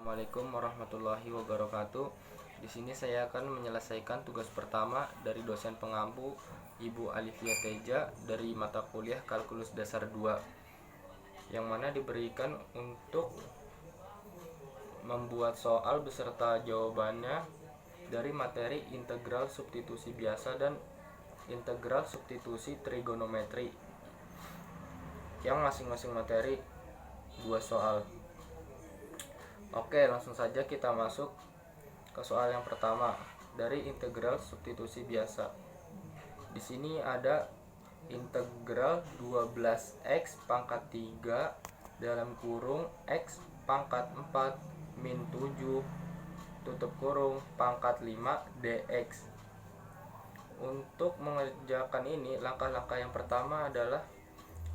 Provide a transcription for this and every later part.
Assalamualaikum warahmatullahi wabarakatuh. Di sini saya akan menyelesaikan tugas pertama dari dosen pengampu Ibu Alifia Teja dari mata kuliah Kalkulus Dasar 2, yang mana diberikan untuk membuat soal beserta jawabannya dari materi integral substitusi biasa dan integral substitusi trigonometri, yang masing-masing materi 2 soal. Oke, langsung saja kita masuk ke soal yang pertama dari integral substitusi biasa. Di sini ada integral 12x pangkat 3 dalam kurung x pangkat 4 min 7 tutup kurung pangkat 5 dx. Untuk mengerjakan ini, langkah-langkah yang pertama adalah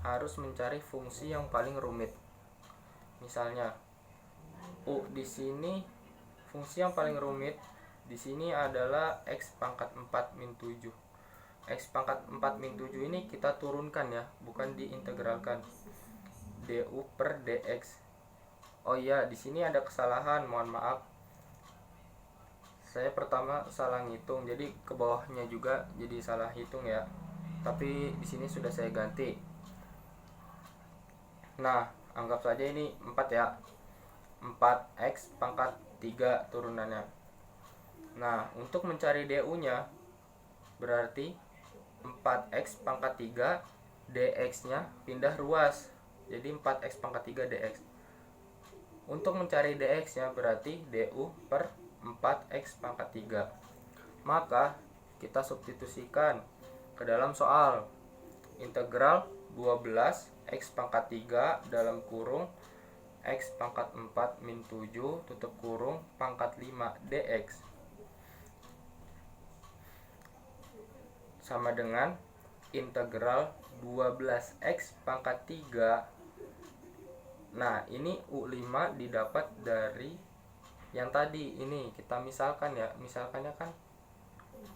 harus mencari fungsi yang paling rumit. Misalnya U di sini, fungsi yang paling rumit di sini adalah x pangkat 4 min 7. X pangkat 4 min 7 ini kita turunkan ya, bukan diintegralkan. Du per dx. Oh iya, di sini ada kesalahan, mohon maaf. Saya pertama salah ngitung, jadi ke bawahnya juga jadi salah hitung ya. Tapi di sini sudah saya ganti. Nah, anggap saja ini 4 ya. 4x pangkat 3 turunannya. Nah, untuk mencari du-nya berarti 4x pangkat 3 dx-nya pindah ruas. Jadi 4x pangkat 3 dx. Untuk mencari dx-nya berarti du per 4x pangkat 3. Maka kita substitusikan ke dalam soal. Integral 12x pangkat 3 dalam kurung x pangkat 4 min 7 tutup kurung pangkat 5 dx sama dengan integral 12x pangkat 3. Nah, ini U5 didapat dari yang tadi. Ini kita misalkan ya, misalkannya kan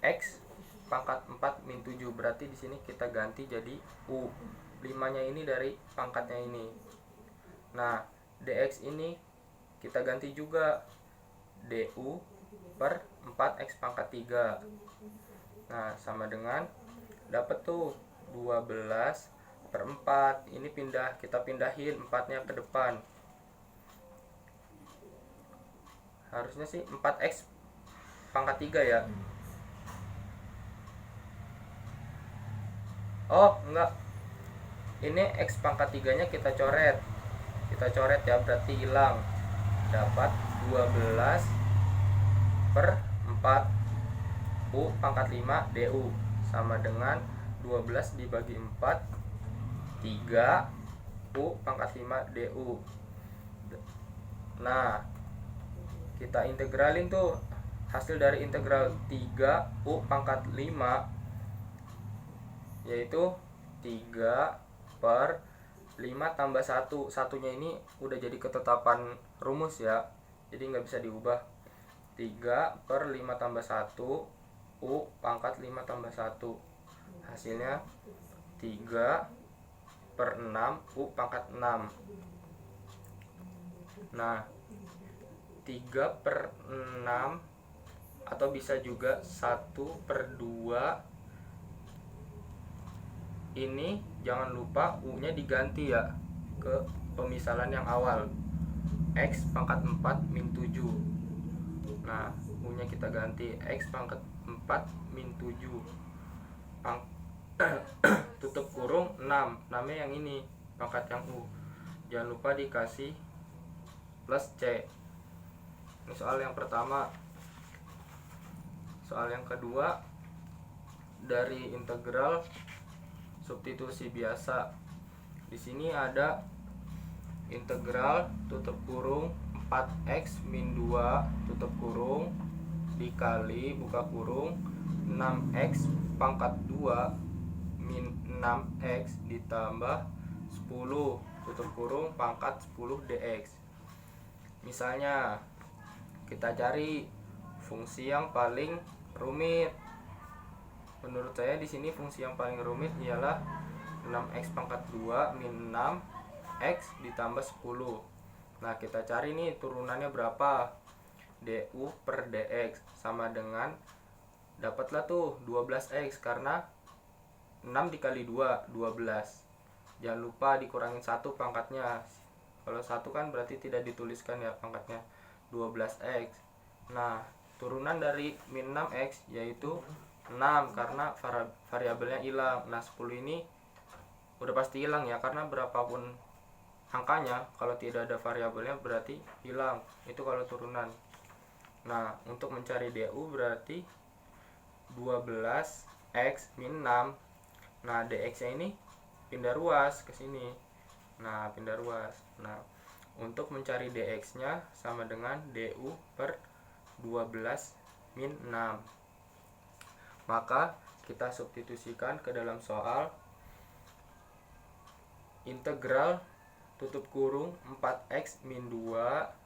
x pangkat 4 min 7, berarti di sini kita ganti jadi U5-nya ini dari pangkatnya ini. Nah, dx ini kita ganti juga du per 4x pangkat 3. Nah, sama dengan dapat tuh 12 per 4. Ini kita pindahin 4-nya ke depan. Harusnya sih 4x pangkat 3 ya. Oh, enggak. Ini x pangkat 3-nya kita coret. Kita coret ya, berarti hilang. Dapat 12 per 4 U pangkat 5 du sama dengan 12 dibagi 4 3 U pangkat 5 du. Nah, kita integralin tuh hasil dari integral 3 U pangkat 5, yaitu 3 per 5 tambah 1. Satunya ini udah jadi ketetapan rumus ya, jadi nggak bisa diubah. 3 per 5 tambah 1 U pangkat 5 tambah 1. Hasilnya 3 per 6 U pangkat 6. Nah, 3 per 6 atau bisa juga 1 per 2. Ini jangan lupa U-nya diganti ya ke pemisalan yang awal, x pangkat 4 min 7. Nah, U-nya kita ganti x pangkat 4 min 7 tutup kurung 6. Namanya yang ini, pangkat yang U. Jangan lupa dikasih plus C. Ini soal yang pertama. Soal yang kedua dari integral substitusi biasa. Di sini ada integral tutup kurung 4x min 2 tutup kurung dikali buka kurung 6x pangkat 2 min 6x ditambah 10 tutup kurung pangkat 10 dx. Misalnya kita cari fungsi yang paling rumit. Menurut saya di sini fungsi yang paling rumit ialah 6x pangkat 2 min 6x ditambah 10. Nah, kita cari nih turunannya berapa. du per dx sama dengan, dapatlah tuh 12x karena 6 dikali 2, 12. Jangan lupa dikurangin 1 pangkatnya. Kalau 1 kan berarti tidak dituliskan ya pangkatnya, 12x. Nah, turunan dari min 6x yaitu 6 karena variabelnya hilang. Nah, 10 ini udah pasti hilang ya, karena berapapun angkanya kalau tidak ada variabelnya berarti hilang. Itu kalau turunan. Nah, untuk mencari du berarti 12x min 6. Nah, dx nya ini pindah ruas ke sini. Nah, pindah ruas. Nah, untuk mencari dx nya sama dengan du per 12 min 6. Maka kita substitusikan ke dalam soal. Integral tutup kurung 4x min 2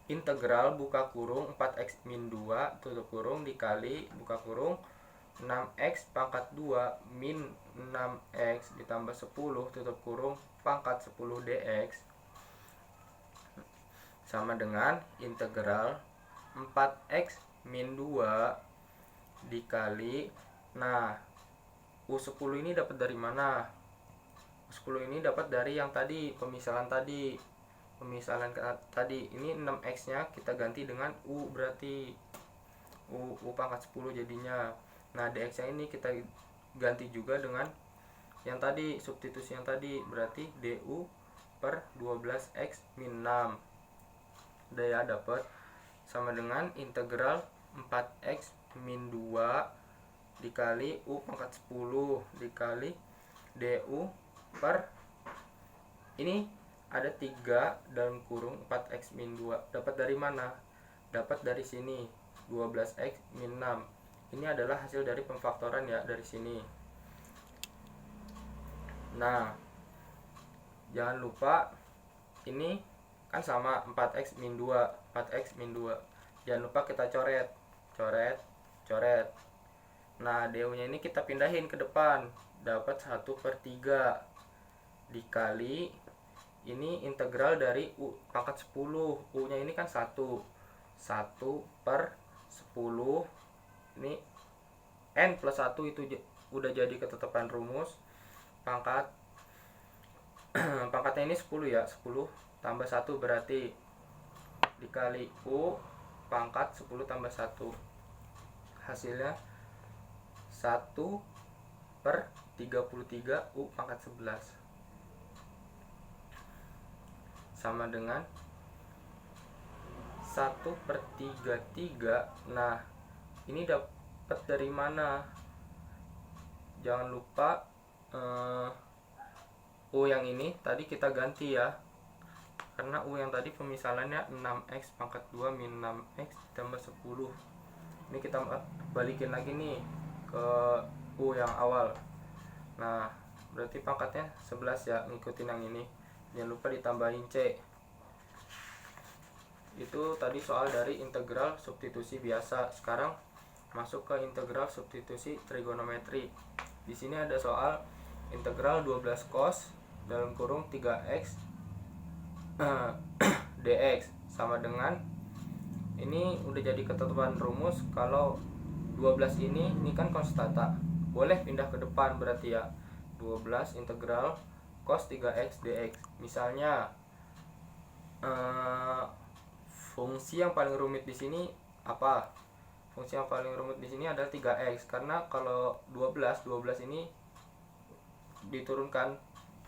integral buka kurung 4x min 2 tutup kurung dikali buka kurung 6x pangkat 2 min 6x ditambah 10 tutup kurung pangkat 10 dx sama dengan integral 4x min 2 dikali, nah U10 ini dapat dari mana? U10 ini dapat dari yang tadi, pemisahan tadi. Ini 6x nya kita ganti dengan U, berarti U pangkat 10 jadinya. Nah, dx nya ini kita ganti juga dengan yang tadi, substitusi yang tadi, berarti du per 12x min 6. Udah ya, dapat sama dengan integral 4x min 2 dikali U pangkat 10 dikali du per, ini ada 3 dalam kurung 4x min 2. Dapat dari mana? Dapat dari sini, 12x min 6. Ini adalah hasil dari pemfaktoran ya, dari sini. Nah, jangan lupa ini kan sama 4x min 2. 4x min 2. Jangan lupa kita coret. Nah, du nya ini kita pindahin ke depan. Dapat 1/3 dikali, ini integral dari U pangkat 10. U nya ini kan 1 per 10. Ini n plus 1 itu udah jadi ketetapan rumus. Pangkatnya ini 10 ya, 10 tambah 1 berarti dikali U pangkat 10 tambah 1. Hasilnya 1/33 U pangkat 11 sama dengan 1/33. Nah, ini dapat dari mana? Jangan lupa U yang ini tadi kita ganti ya, karena U yang tadi pemisalannya 6x pangkat 2 min 6x tambah 10. Ini kita balikin lagi nih ke U yang awal. Nah, berarti pangkatnya 11 ya, ngikutin yang ini. Jangan lupa ditambahin C. Itu tadi soal dari integral substitusi biasa. Sekarang masuk ke integral substitusi trigonometri. Di sini ada soal integral 12 cos dalam kurung 3x dx sama dengan, ini udah jadi ketetapan rumus kalau 12 ini kan konstanta, boleh pindah ke depan berarti ya. 12 integral cos 3x dx. Misalnya fungsi yang paling rumit di sini apa? Fungsi yang paling rumit di sini adalah 3x, karena kalau 12 ini diturunkan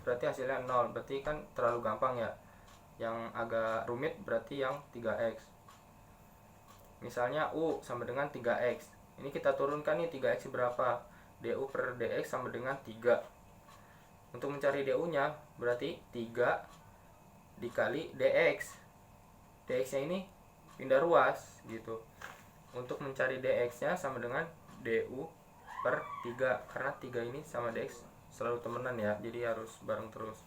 berarti hasilnya 0, berarti kan terlalu gampang ya. Yang agak rumit berarti yang 3x. Misalnya U sama dengan 3x. Ini kita turunkan nih, 3x berapa? du per dx sama dengan 3. Untuk mencari du nya berarti 3 dikali dx. Dx nya ini pindah ruas gitu. Untuk mencari dx nya sama dengan du per 3, karena 3 ini sama dx selalu temenan ya, jadi harus bareng terus.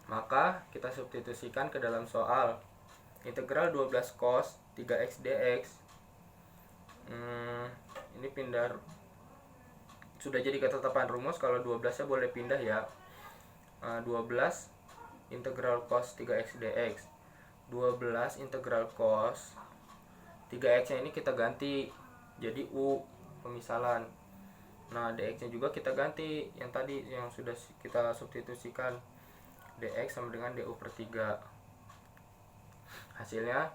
Maka kita substitusikan ke dalam soal. Integral 12 cos 3x dx. Ini pindah, sudah jadi ketetapan rumus kalau 12 nya boleh pindah ya. 12 integral cos 3x dx. 12 integral cos 3x nya ini kita ganti jadi U pemisalan. Nah dx nya juga kita ganti yang tadi yang sudah kita substitusikan, dx sama dengan du per 3. Hasilnya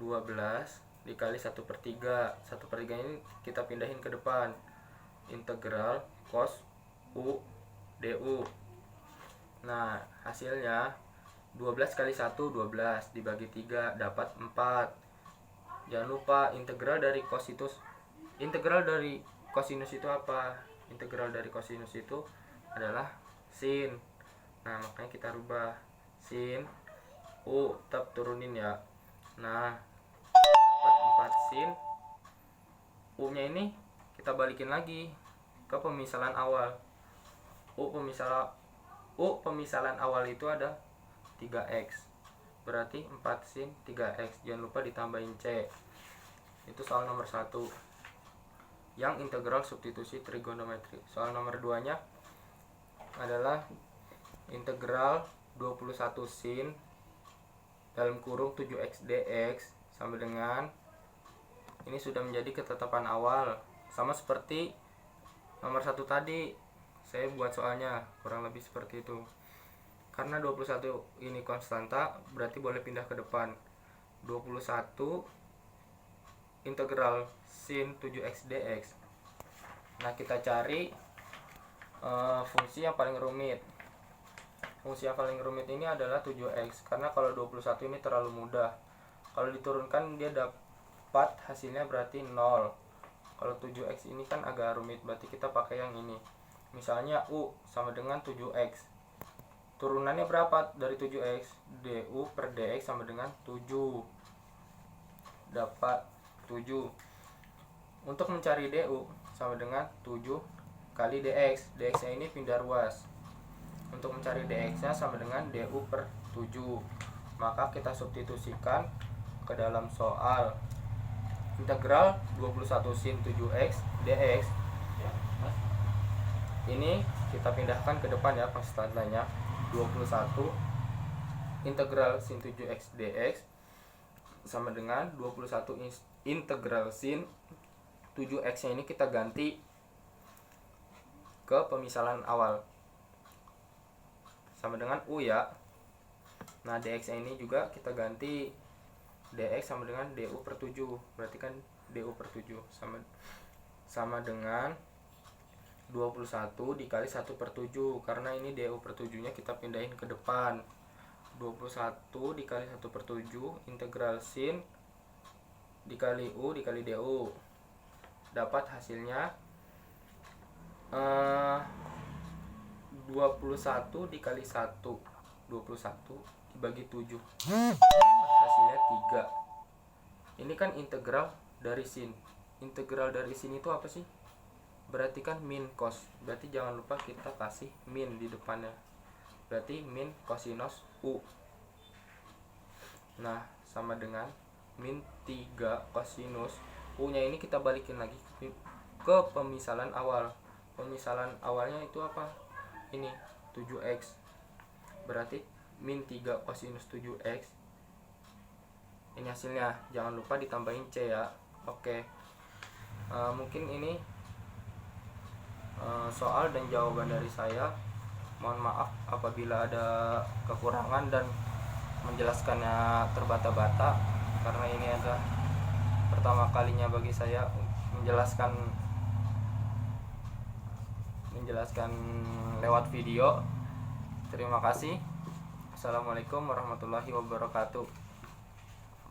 12 dikali 1 per 3. 1 per 3 ini kita pindahin ke depan, integral cos U du. Nah hasilnya 12 kali 1 12 dibagi 3 dapat 4. Jangan lupa integral dari cosinus itu apa? Integral dari cosinus itu adalah sin. Nah makanya kita rubah sin U, tetap turunin ya. Nah dapat 4 sin U nya ini kita balikin lagi ke pemisalan awal. U pemisalan awal itu ada 3x, berarti 4 sin 3x. Jangan lupa ditambahin C. Itu soal nomor 1 yang integral substitusi trigonometri. Soal nomor 2 nya adalah integral 21 sin dalam kurung 7x dx sama dengan, ini sudah menjadi ketetapan awal, sama seperti nomor 1 tadi. Saya buat soalnya kurang lebih seperti itu. Karena 21 ini konstanta, berarti boleh pindah ke depan. 21 integral sin 7x dx. Nah kita cari fungsi yang paling rumit. Fungsi yang paling rumit ini adalah 7x, karena kalau 21 ini terlalu mudah. Kalau diturunkan dia dapat hasilnya berarti 0. Kalau 7x ini kan agak rumit, berarti kita pakai yang ini. Misalnya U sama dengan 7x. Turunannya berapa dari 7x? du per dx sama dengan 7. Dapat 7. Untuk mencari du sama dengan 7 kali dx. Dx nya ini pindah ruas. Untuk mencari dx nya sama dengan du per 7. Maka kita substitusikan ke dalam soal. Integral 21 sin 7x dx. Ini kita pindahkan ke depan ya konstantanya. 21 integral sin 7x dx sama dengan 21 integral sin 7x nya ini kita ganti ke pemisalan awal sama dengan U ya. Nah dx nya ini juga kita ganti, dx sama dengan du per 7, berarti kan du per 7 sama dengan 21 dikali 1 per 7, karena ini du per 7 nya kita pindahin ke depan. 21 dikali 1 per 7 integral sin dikali U dikali du. Dapat hasilnya 21 dikali 1 21 dibagi 7, hasilnya 3. Ini kan integral dari sin. Integral dari sin itu apa sih? Berarti kan min cos, berarti jangan lupa kita kasih min di depannya, berarti min cosinus U. Nah sama dengan min 3 cosinus U nya ini kita balikin lagi ke pemisalan awal. Pemisalan awalnya itu apa? Ini 7x, berarti min 3 cosinus 7x. Ini hasilnya, jangan lupa ditambahin C ya. Oke, mungkin ini soal dan jawaban dari saya. Mohon maaf apabila ada kekurangan dan menjelaskannya terbata-bata, karena ini adalah pertama kalinya bagi saya menjelaskan lewat video. Terima kasih. Assalamualaikum warahmatullahi wabarakatuh.